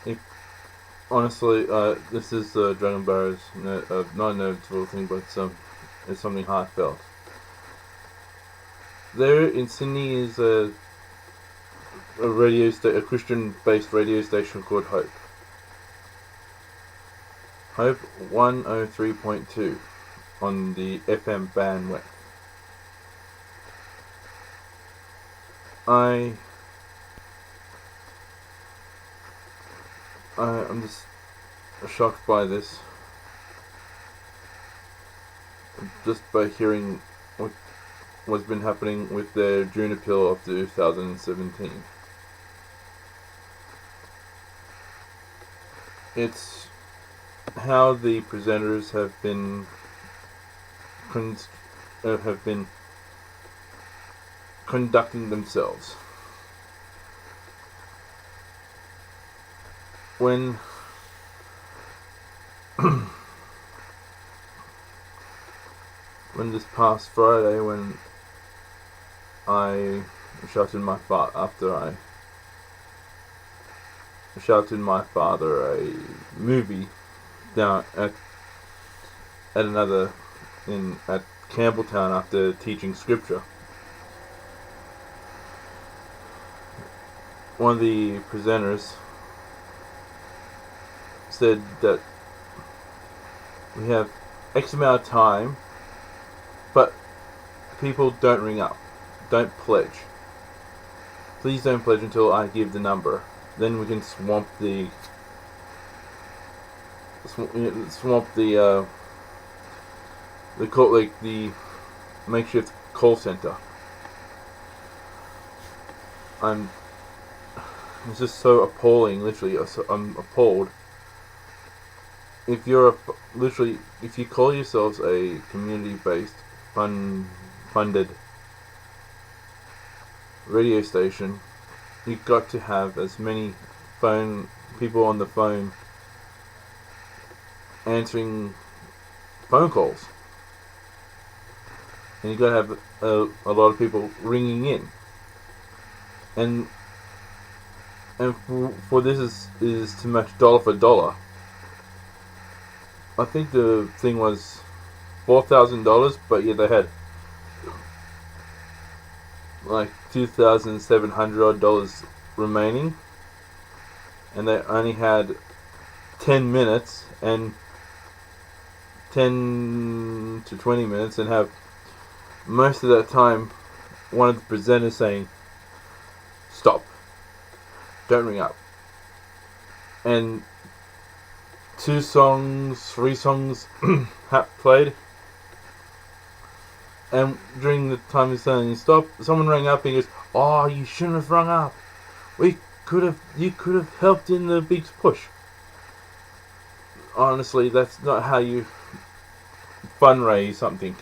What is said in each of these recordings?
if honestly, this is Dragon Barrow's not a notable thing, but it's something heartfelt. There in Sydney is a Christian-based radio station called Hope. Hope 103.2 on the FM bandwidth. I I'm just shocked by this, just by hearing what's been happening with their June appeal of 2017. It's how the presenters have been conducting themselves. When when this past Friday, when I shouted my father a movie down at another at Campbelltown after teaching scripture. One of the presenters said that we have X amount of time, but people don't ring up, don't pledge. Please don't pledge until I give the number. Then we can swamp the the makeshift call center. It's just so appalling. Literally, I'm appalled. If you call yourselves a community-based, funded radio station, you've got to have as many people on the phone answering phone calls, and you've got to have a lot of people ringing in, and for this is to match dollar for dollar. I think the thing was $4,000, but yeah, they had like $2,700 remaining, and they only had 10 minutes and 10 to 20 minutes, and have most of that time one of the presenters saying, "Stop, don't ring up," and 3 songs played, and during the time he's saying stop, someone rang up and he goes, "Oh, you shouldn't have rung up. You could have helped in the big push." Honestly, that's not how you fundraise something.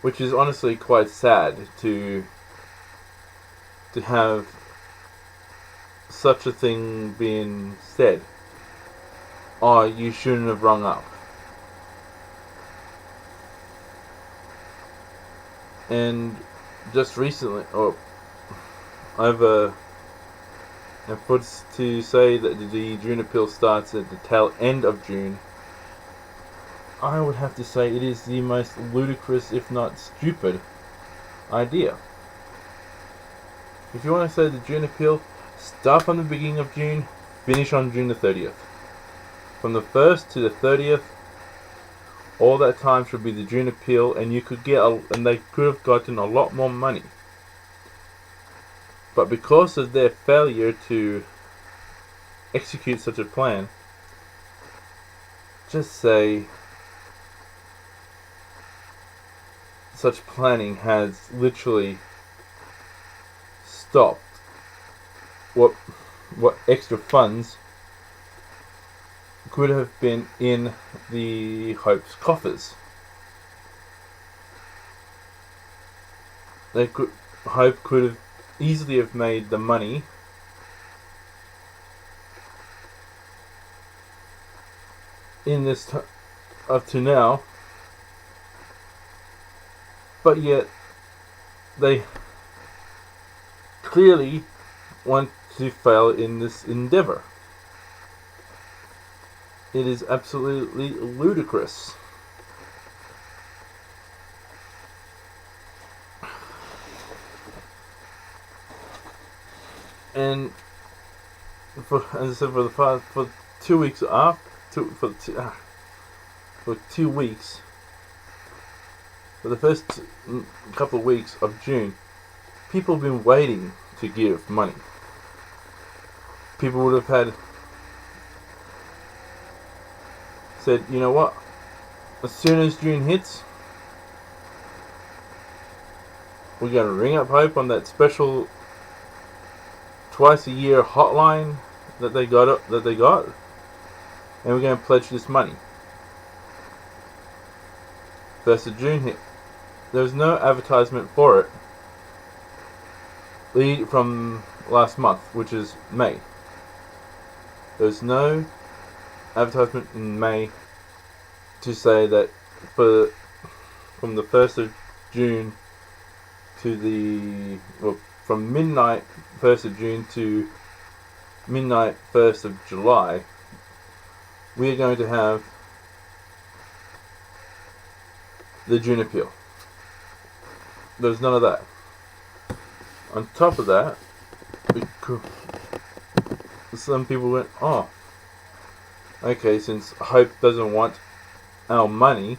Which is honestly quite sad to have such a thing being said. "Oh, you shouldn't have rung up." And just recently, over and for to say that the June appeal starts at the tail end of June, I would have to say it is the most ludicrous, if not stupid, idea. If you want to say the June appeal, start from the beginning of June, finish on June the 30th. From the 1st to the 30th, all that time should be the June appeal, and they could have gotten a lot more money. But because of their failure to execute such a plan, just say such planning has literally stopped what extra funds could have been in the Hope's coffers. Hope could have easily have made the money in this up to now, but yet they clearly want to fail in this endeavor. It is absolutely ludicrous. And as I said, for 2 weeks for 2 weeks, for the first couple of weeks of June, people have been waiting to give money. People would have had said, you know what, as soon as June hits, we're going to ring up Hope on that special twice a year hotline that they got, and we're going to pledge this money. 1st of June hit. There was no advertisement for it from last month, which is May. There was no advertisement in May to say that from the 1st of June to from midnight 1st of June to midnight 1st of July, we are going to have the June appeal. There's none of that. On top of that, some people went, oh, okay, since Hope doesn't want our money,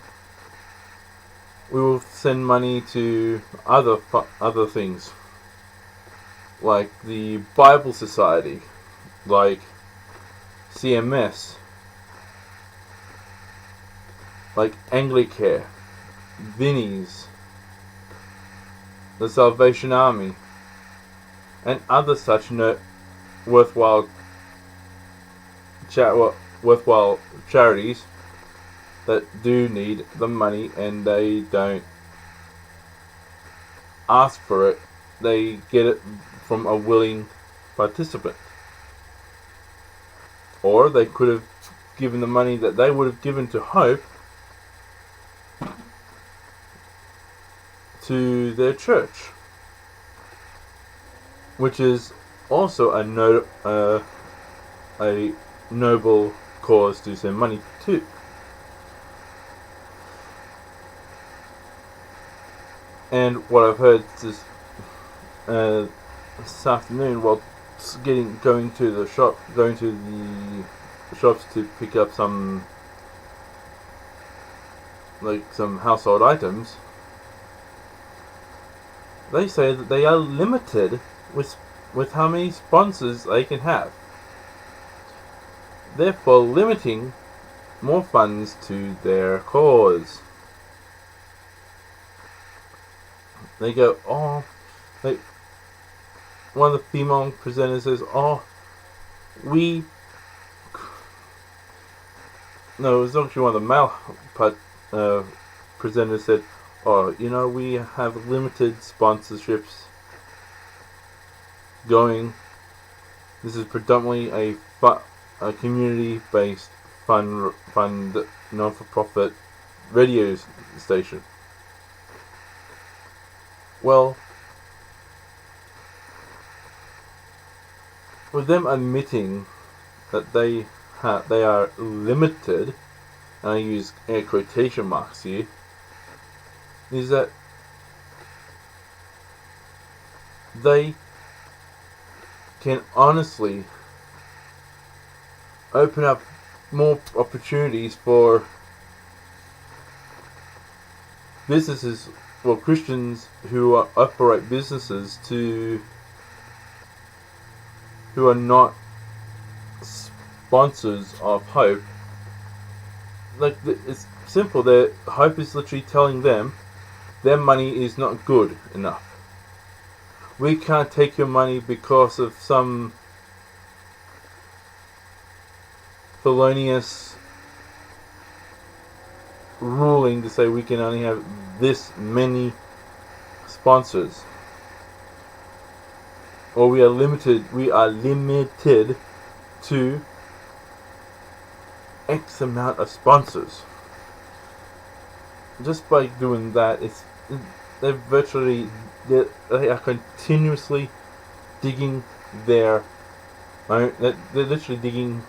we will send money to other things, like the Bible Society, like CMS, like Anglicare, Vinnie's, the Salvation Army, and other such worthwhile charities that do need the money, and they don't ask for it. They get it from a willing participant. Or they could have given the money that they would have given to Hope to their church, which is also a noble cause to send money to. And what I've heard this afternoon, while going to the shops to pick up some household items, they say that they are limited with how many sponsors they can have, therefore limiting more funds to their cause. They go, one of the female presenters says, no, it was actually one of the male presenters said, we have limited sponsorships going. This is predominantly a community-based fund non-for-profit radio station. Well, with them admitting that they are limited, and I use air quotation marks here, is that they can honestly open up more opportunities for businesses, for Christians who operate businesses who are not sponsors of Hope. It's simple. Hope is literally telling them their money is not good enough. We can't take your money because of some felonious ruling to say we can only have this many sponsors, or we are limited to X amount of sponsors. Just by doing that, they are continuously digging their They're literally digging,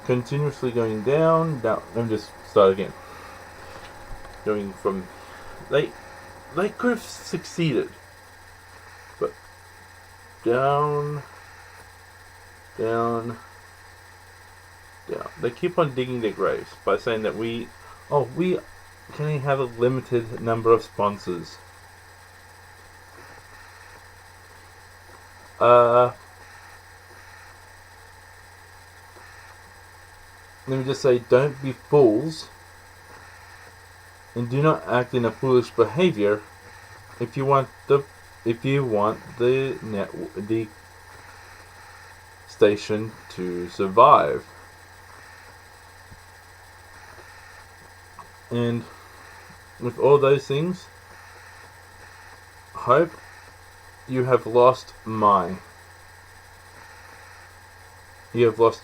continuously going down. Let me just start again. Going from they could have succeeded, but down, down, down. They keep on digging their graves by saying that we can only have a limited number of sponsors. Let me just say, don't be fools, and do not act in a foolish behavior if you want the station to survive. And with all those things, hope, you have lost you have lost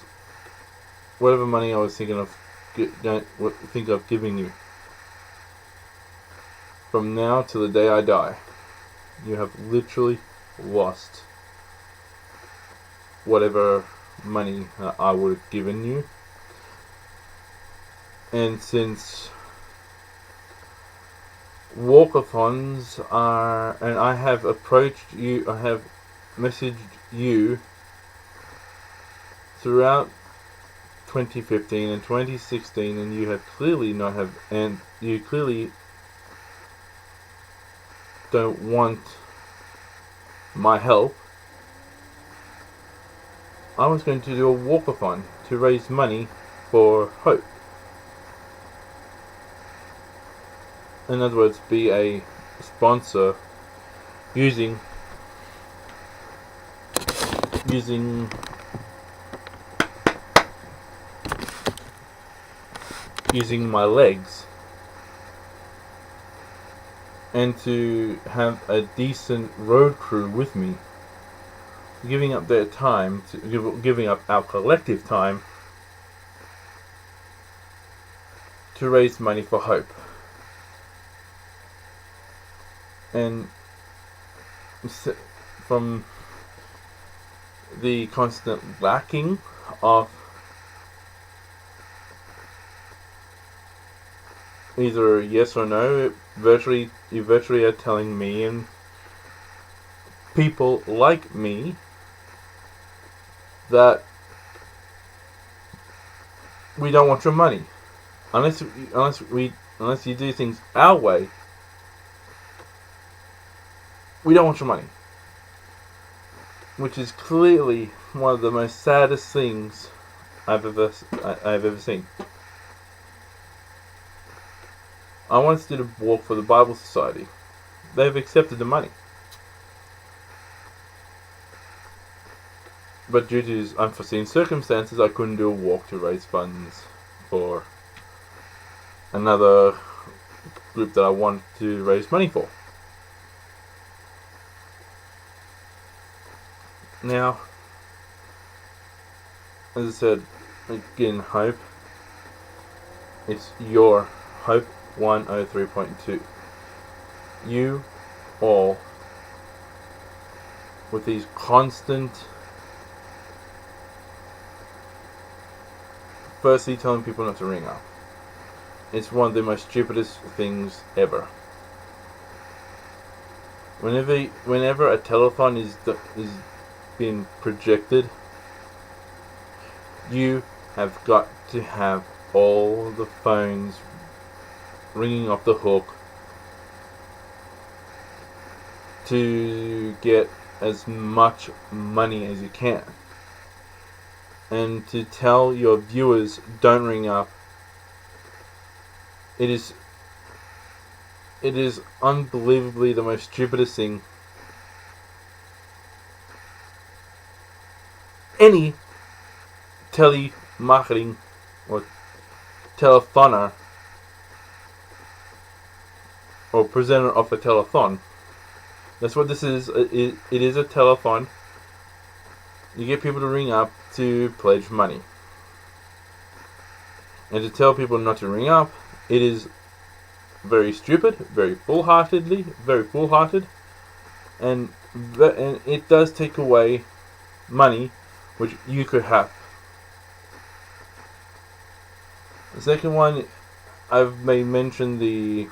whatever money I was thinking of giving you. From now to the day I die, you have literally lost whatever money I would have given you. And since walkathons are, and I have approached you, I have messaged you throughout 2015 and 2016, and you clearly don't want my help. I was going to do a walkathon to raise money for Hope. In other words, be a sponsor using my legs, and to have a decent road crew with me, giving up their time, giving up our collective time to raise money for Hope. And from the constant lacking of either yes or no, you virtually are telling me and people like me that we don't want your money unless you do things our way. We don't want your money, which is clearly one of the most saddest things I've ever seen. I wanted to do the walk for the Bible Society. They've accepted the money, but due to unforeseen circumstances, I couldn't do a walk to raise funds for another group that I wanted to raise money for. Now, as I said, again, Hope. It's your Hope 103.2. You all, with these constant, firstly telling people not to ring up. It's one of the most stupidest things ever. Whenever a telethon is being projected, you have got to have all the phones ringing off the hook to get as much money as you can, and to tell your viewers don't ring up. It is unbelievably the most stupidest thing any telemarketing or telephoner or presenter of a telethon. That's what this is. It is a telethon. You get people to ring up to pledge money. And to tell people not to ring up, it is very stupid, very foolharted, and it does take away money which you could have. The second one, I've may mention the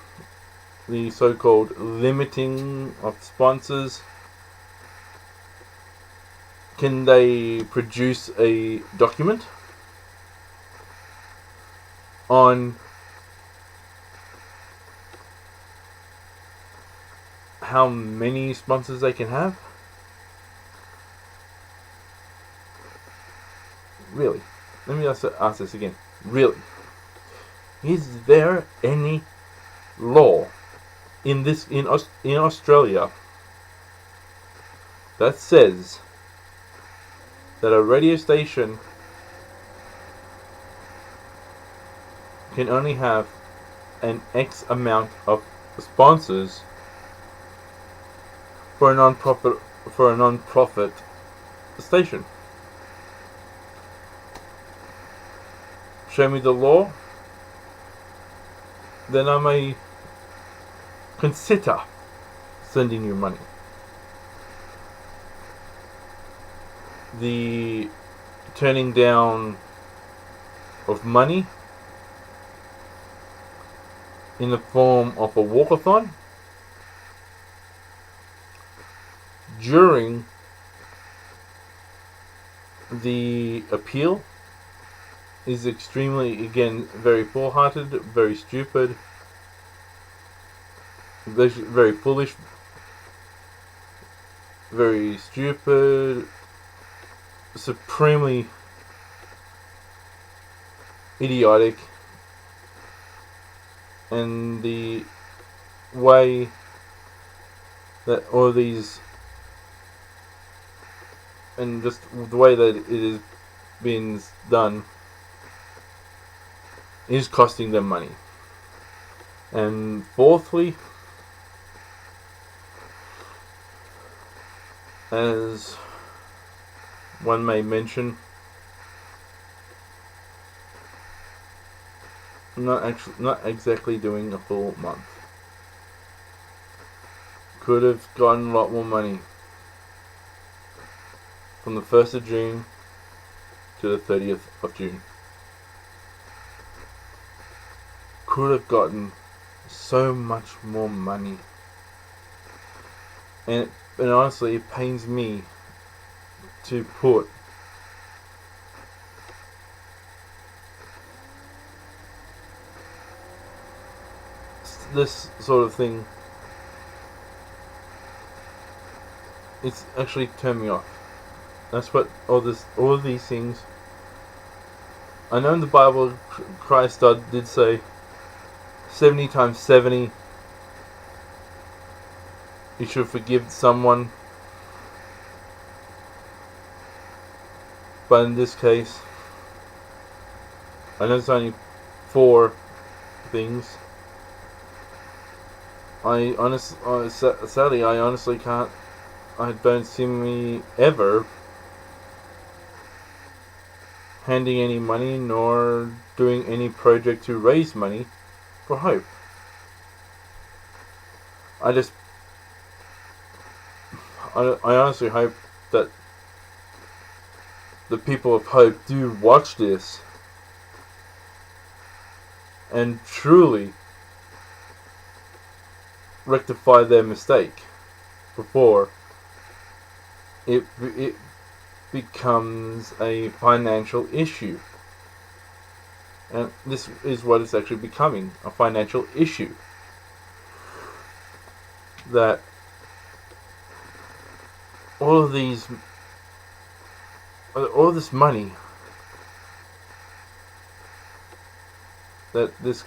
so-called limiting of sponsors. Can they produce a document on how many sponsors they can have? Really? Let me ask this again. Really? Is there any law in Australia that says that a radio station can only have an X amount of sponsors for a non-profit station? Show me the law, then I may consider sending you money. The turning down of money in the form of a walkathon during the appeal is extremely, again, very foolhardy, very stupid, very foolish, very stupid, supremely idiotic, and the way that all these, and just the way that it is being done, is costing them money. And fourthly, as one may mention, not exactly doing a full month. Could have gotten a lot more money from the 1st of June to the 30th of June. Could have gotten so much more money. And honestly, it pains me to put this sort of thing. It's actually turned me off. That's what all of these things. I know in the Bible, Christ did say 70 times 70. You should forgive someone. But in this case, I know it's only 4 things. Sadly, I honestly can't. I don't see me ever handing any money nor doing any project to raise money for Hope. I honestly hope that the people of Hope do watch this and truly rectify their mistake before it becomes a financial issue. And this is what it's actually becoming, a financial issue. That all this money that this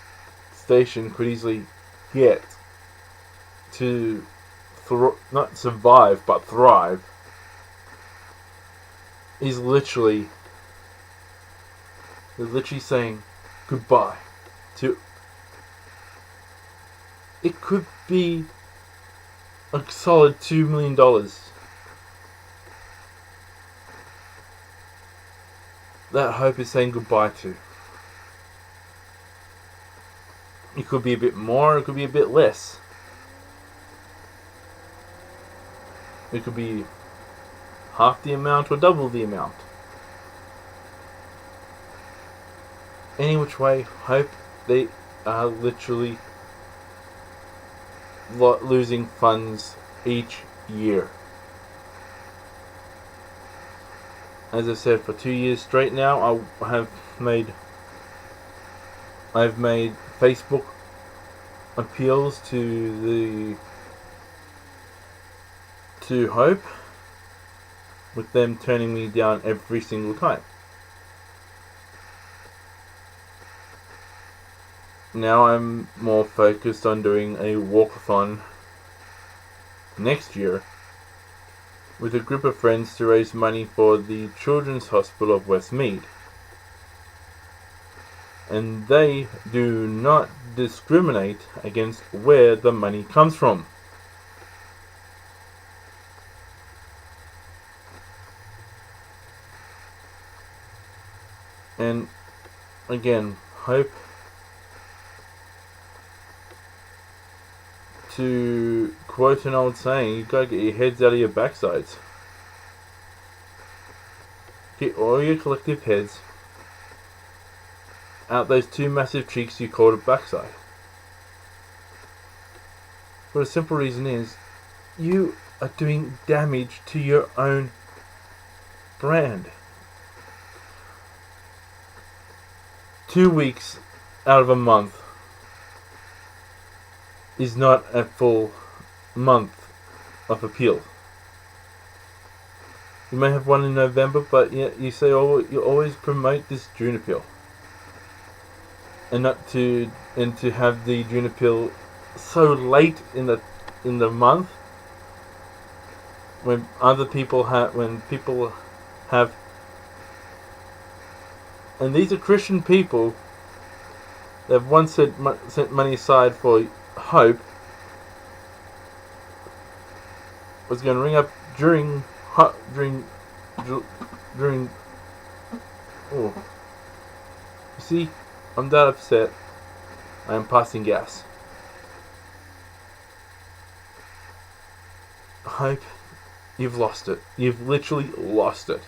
station could easily get to not survive but thrive is literally saying goodbye to. It could be a solid $2 million that Hope is saying goodbye to. It could be a bit more, it could be a bit less. It could be half the amount or double the amount. Any which way, Hope, they are literally losing funds each year. As I said, for 2 years straight now, I've made Facebook appeals to Hope, with them turning me down every single time. Now I'm more focused on doing a walkathon next year with a group of friends to raise money for the Children's Hospital of Westmead. And they do not discriminate against where the money comes from. And again, Hope, to quote an old saying, you gotta get your heads out of your backsides. Get all your collective heads out those two massive cheeks you called a backside. For the simple reason is, you are doing damage to your own brand. 2 weeks out of a month is not a full month of appeal. You may have one in November, but you say, oh, you always promote this June appeal, and to have the June appeal so late in the month when people have, and these are Christian people. They've once sent money aside for Hope, was going to ring up during. Oh, you see, I'm that upset. I am passing gas. Hope, you've lost it. You've literally lost it.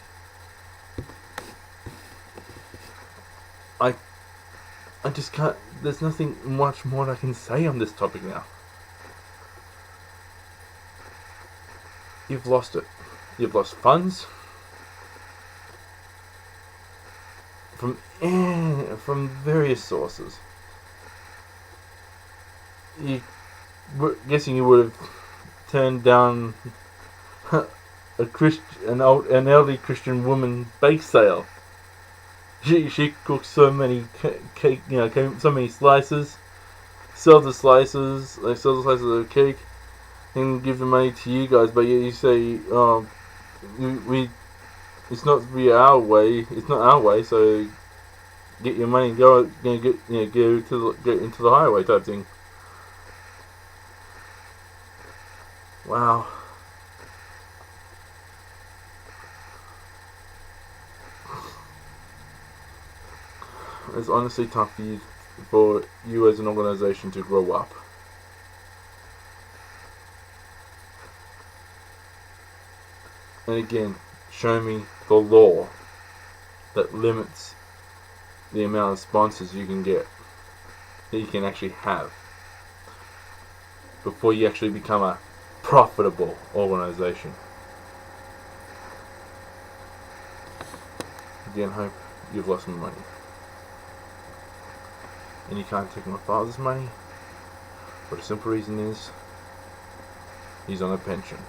I just can't. There's nothing much more I can say on this topic now. You've lost it. You've lost funds from various sources. Guessing you would have turned down an elderly Christian woman bake sale. She cooks so many cake, so many slices, sells the slices of cake, and give the money to you guys. But you say, it's not our way. It's not our way. So get your money and go into the highway type thing. Wow. It's honestly tough for you as an organization to grow up. And again, show me the law that limits the amount of sponsors you can get, that you can actually have, before you actually become a profitable organization. Again, Hope, you've lost my money. And you can't take my father's money, for the simple reason is, he's on a pension.